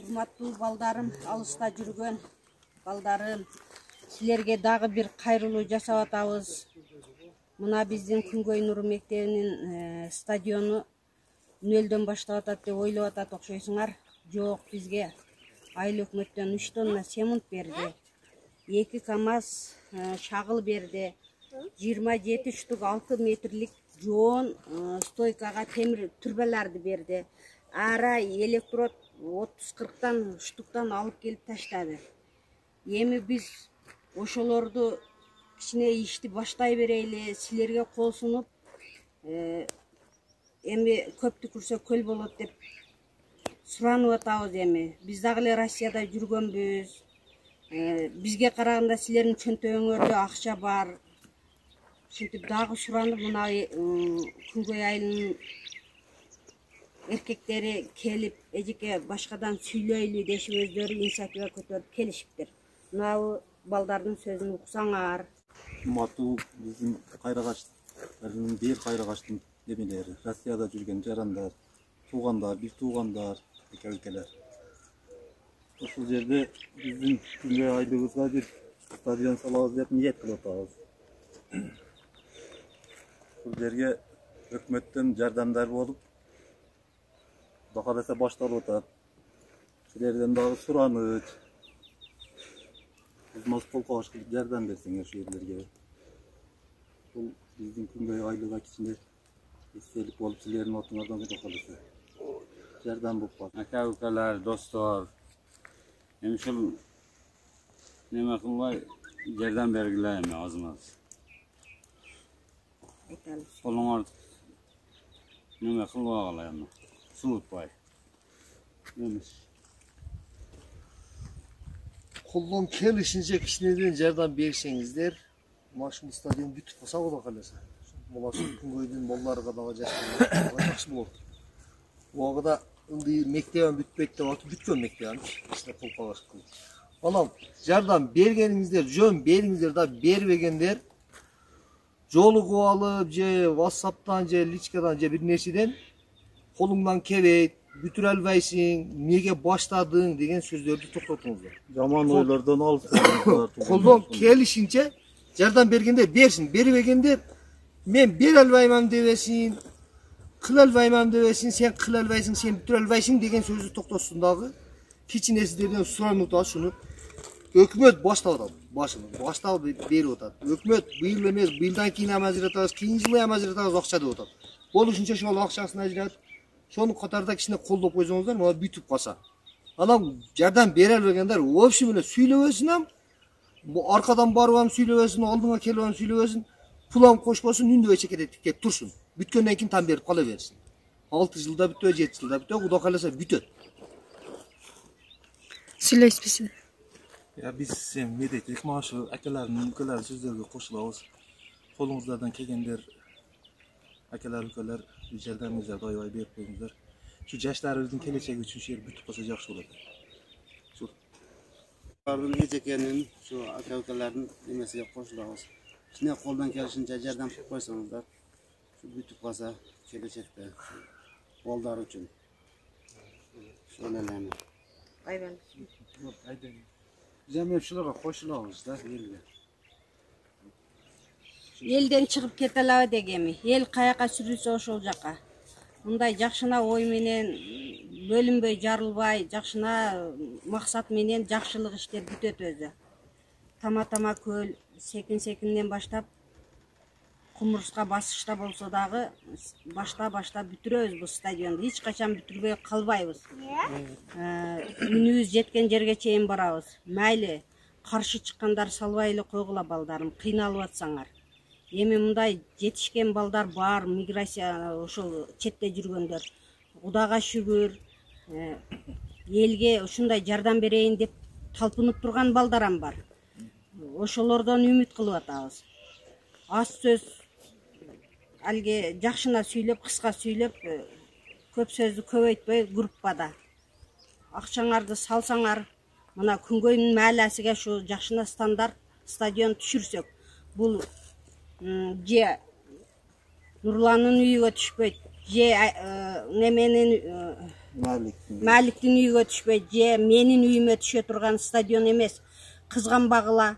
Урматтуу балдарым, алыста жүргөн балдарым, силерге дагы бир кайрылуу жасап атабыз. Мына биздин Күнгөй Нуру мектебинин стадиону нөлдөн баштап атат деп ойлоп атат окшойсуңар. Жок, бизге айыл өкмөттөн 3 тонна семент берди. 2 КАМАЗ шагыл берди. 27 штук 6 метрлик жоон стойкага темир түрбелерди берди. Ара электрод 30-40 штуктан алып келип таштады. Эми биз ошолорду кичине ишти баштай берели, силерге кол сунуп, эми көптү көрсө көл болот деп суранып атабыз эми. Биз дагы эле Россияда жүргөнбүз. Бизге караганда силердин чөнтөгүңөрдө акча бар. Шинтип дагы суранып, мына Күнгөй айылынын эркектери келип, эжеке башкадан сүйлөйлү дешип өздөрү инициатива көтөрүп келишиптир. Мына балдардын сөзүн уксаңар. Урматтуу биздин кайрагачтын, бир кайрагачтын эмелери, Россияда жүргөн жарандар, туугандар, бир туугандар, эке-экелер. Ушул жерде биздин Күнгөй айылыбызга бир стадион салабыз деп ниет кылып атабыз. Бул жерге өкмөттөн жардамдар болуп, бакаласа башталып атат. Силерден дагы сураныч. Узмас кол кагыш кылып жардам берсеңер ушул жерлерге. Бул биздин Күнгөй айылыга кичине эстелик болуп, силердин отуңардан бакаласа жардам болуп калат. Aka-ukalar, dostlar, endi ушул неме кылбай жардам бергиле эми азмаз. Колуңар неме кылбагыла эми. Суутпай. Эмес. Колдон келишинче кичинеден жардам берсеңиздер, машин стадион бүтүп калса Кудай кааласа. Муласын Күнгөйдүн балдарга дагы жакшы болот. Убагыда ылдый мектебин бүтпөйт деп атып бүткөн мектебин ичине кол кагыш кылып. Анан жардам бергениңиздер, жөн бериңиздер да бербегендер жолугуп алып же WhatsApp'tan же личкадан же бир нерседен колуңдан келбейт, бүтүрө албайсың, эмнеге баштадың деген сөздөрдү токтотуңуздар. Жаман ойлордон алыс болуңуздар. Колдон келишинче жардам бергендер берсин, бербегендер мен бере албайман дебесин, кыла албайман дебесин, сен кыла албайсың, сен бүтүрө албайсың деген сөздү токтотсун дагы. Кичине сиздерден суранып атат шуну. Өкмөт баштап атат, баштап берип атат. Өкмөт быйыл эмес, быйылдан кийин эми ажыратабыз, кийинки жылы эми ажыратабыз акча деп атат. Болушунча ошол акчасын ажыратып, шону катарда кичине колдоп койсоңуздар, мына бүтүп калса. Анан жардам бере албагандар вообще эле сүйлөбөсүн ам, аркадан барып ам сүйлөбөсүн, алдыңа келип ам сүйлөбөсүн, пулам кошпосун, үндүбөй чекетип тикеп турсун. Бүткөндөн кийин там берип кала берсин. 6 жылда бүтөбү, 7 жылда бүтөбү, Кудай кааласа бүтөт. Сүйлөйсүзбү? Ya biz ne dedik maaşı akalarının ülkeler sözlerine koşulağız. Kolumuzlardan kelgenler akalar ülkeler jardamınızda doyvay berip koyuңuzдар. Şu yaşlarımızın keleceği üçün şu yer бүтүп kalsa жақсы болады. Şu Bardın ejekенин, şu aka-ukaların nemesiga koşulağız. Kine koldan kelişince jardam kılıp koysaňızдар, şu бүтүp kalsa gelecekte balдар üçün. Şöyle eleme. Ayben. Biz hem şulara koşulağız da elge. Элден чыгып кете алабы дегеми. Эл каяка сүрүлсө ошол жака. Мындай жакшына ой менен бөлүнбөй жарылбай, жакшына максат менен жакшылык иштер бүтөт өзү. Тама-тама көл секин-секинден баштап кумурска басышта болсо дагы башта бүтүрөбүз бул стадионду. Эч качан бүтүрбөй калбайбыз. Үнүбүз жеткен жерге чейин барабыз. Майли каршы чыккандар салбай эле койгула балдарым, кыйналып атсаңар. Эми мындай жетишкен балдар бар, миграция ошол четте жүргөндөр. Кудайга шүгүр, элге ушундай жардам берейин деп талпынып турган балдарам бар. Ошолордон үмүт кылып атабыз. Аз сөз алге жакшына сүйлөп, кыска сүйлөп, көп сөздү көбөйтпөй группада акчаңарды салсаңар, мына Күнгөйдүн мааласыга шу жакшына стандарт стадион түшүрсөк, бул же Нурланын үйүгө түшпөйт, же неменин Маликтин үйгө түшпөй, же менин үйүмө түшө турган стадион эмес. Кызганбагыла.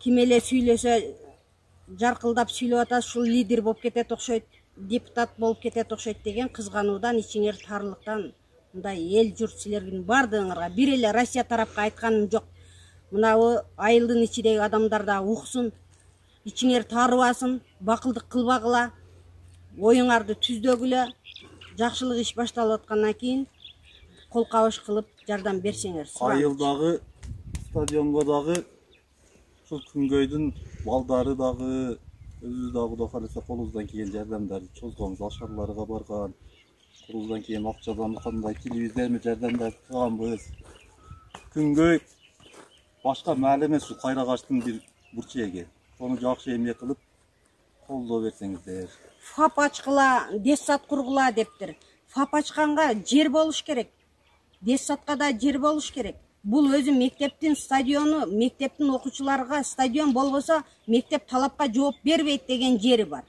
Ким эле сүйлөсө жаркылдап сүйлөп атасыз, ушул лидер болуп кетет окшойт, депутат болуп кетет окшойт деген кызгануудан, ичиңер тарлыктан мындай эл журт силердин бардыгыңарга бир эле Россия тарапка айтканым жок. Мынабу айылдын ичидеги адамдар да уксун, ичиңер тарыбасын, бакылдык кылбагыла, оюңарды түздөгүлө, жакшылык иш башталып аткандан кийин кол кабыш кылып жардам берсеңер. Айылдагы стадионго дагы ушул Күнгөйдүн балдары дагы өзүбүз дагы Кудай кааласа колубуздан келген жардамдарды чозгонбуз. Ашарларга барган, колубуздан келген акчадан кандай телевизорме жардамдар кылганбыз. Күнгөй башка маал эмес, ушул Кайрагачтын бир бурчеги. Ону жакшы эмне кылып колдоо берсеңиздер. ФАП ачкыла, детсад кургула дептир. ФАП ачканга жер болуш керек. Детсадка да жер болуш керек. Бул өзү мектептин стадиону, мектептин окуучуларга стадион болбосо мектеп талапка жооп бербейт деген жери бар.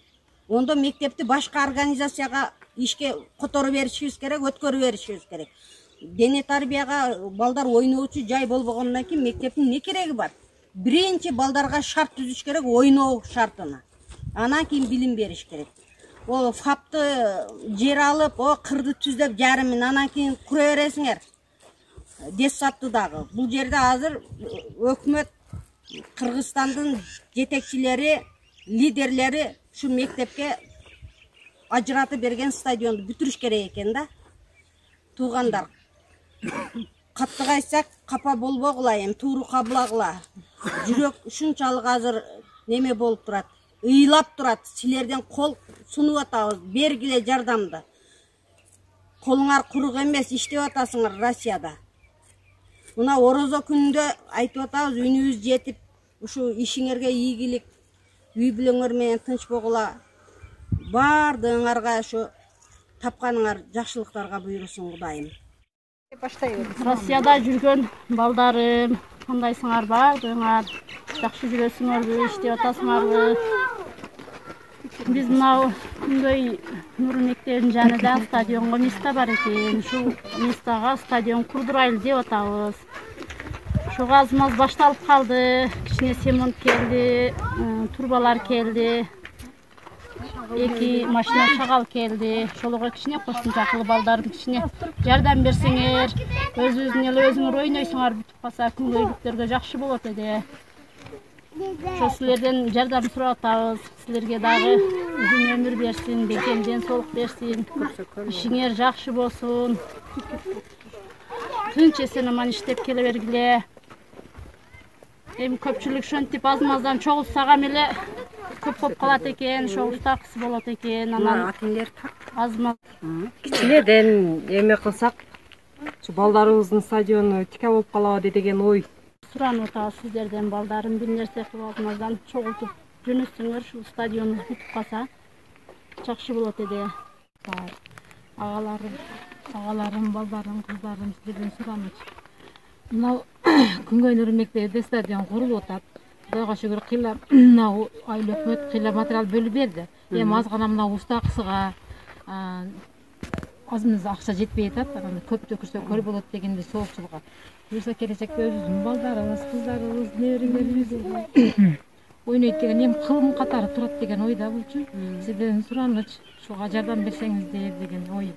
Ондо мектепти башка организацияга ишке которо беришибиз керек, өткөрүп беришибиз керек. Дене тарбияга балдар ойноочу жай болбогондон кийин мектептин не кереги бар? Биринчи балдарга шарт түзүш керек, ойноо шартына. Анан кийин билим бериш керек. Ол ФАПты жер алып, кырды түздөп жарымын, анан кийин кура бересиңер. Детсадты дагы. Бул жерде азыр өкмөт Кыргызстандын жетекчилери, лидерлери ушу мектепке ажыратып берген стадионду бүтүрүш керек экен да. Туугандар, каттык айтсак капа болбогула, эми тууру кабылагыла. Жүрөк ушунчалык азыр неме болуп турат, ыйлап турат. Силерден кол сунуп атабыз, бергиле жардамды. Колуңар курук эмес, иштеп атасыңар Россияда. Мына орозо күнүндө айтып атабыз, үнүбүз жетип, ушу ишиңерге ийгилик, үй бүлөңөр менен тынч болгула. Бардыгыңарга ушу тапканыңар жакшылыктарга буйрусун Кудайым. Россияда жүргөн балдарым, кандайсыңар бардыгыңар? Жакшы жүрөсүңөрбү, иштеп атасыңарбы? Биз мына Күнгөй Нур мектебинин жанында стадионго место бар экен. Ушул местага стадион курдурайлы деп атабыз. Ошого аз-маз башталып калды. Кичине семонт келди, турбалар келди. 2 машина шагал келди. Ошолорго кичине кошумча кылып балдарым кичине жардам берсеңер, өзүңүздүн эле өзүңөр ойнойсуңар, бүтүп калса күнгөйлүктөргө жакшы болот эди. Ошо силерден жардам сурап атабыз. Силерге дагы uzun ömür bersin, bekemden soluk bersin. İşiңер жакшы болсун. Тынч эсен аман иштеп келе бергиле. Эми көпчүлүк ошентип аз-маздан чогулсагам эле көп болуп калат экен, ошол таксы болот экен. Анан аз-маз кичинеден эме кылсак, ушу балдарыбыздын стадиону тике болуп калабы деген ой суранып атабыз сиздерден. Балдарым бир нерсе кылып аз-маздан чогултуп жөнөтсөңөр, ушул стадионду бүтүп калса жакшы болот эди. Агаларым, балдарым, кыздарым сиздерден суранычы. Мына Күнгөй Нур мектебинде стадион курулуп атат. Кудайга шүгүр, кыйла мына айыл өкмөт кыйла материал бөлүп берди. Эми аз гана мына устакысыга азымыз акча жетпей атат. Анан көп төкүрсө көл болот дегенде соолчулукка. Буюрса келечекте өзүбүздүн балдарыбыз, кыздарыбыз, неберелерибиз ойнойт деген, эми кылым катары турат деген ойда булчу. Сиздерден сураныч, ушуга жардам берсеңиздер деген ой.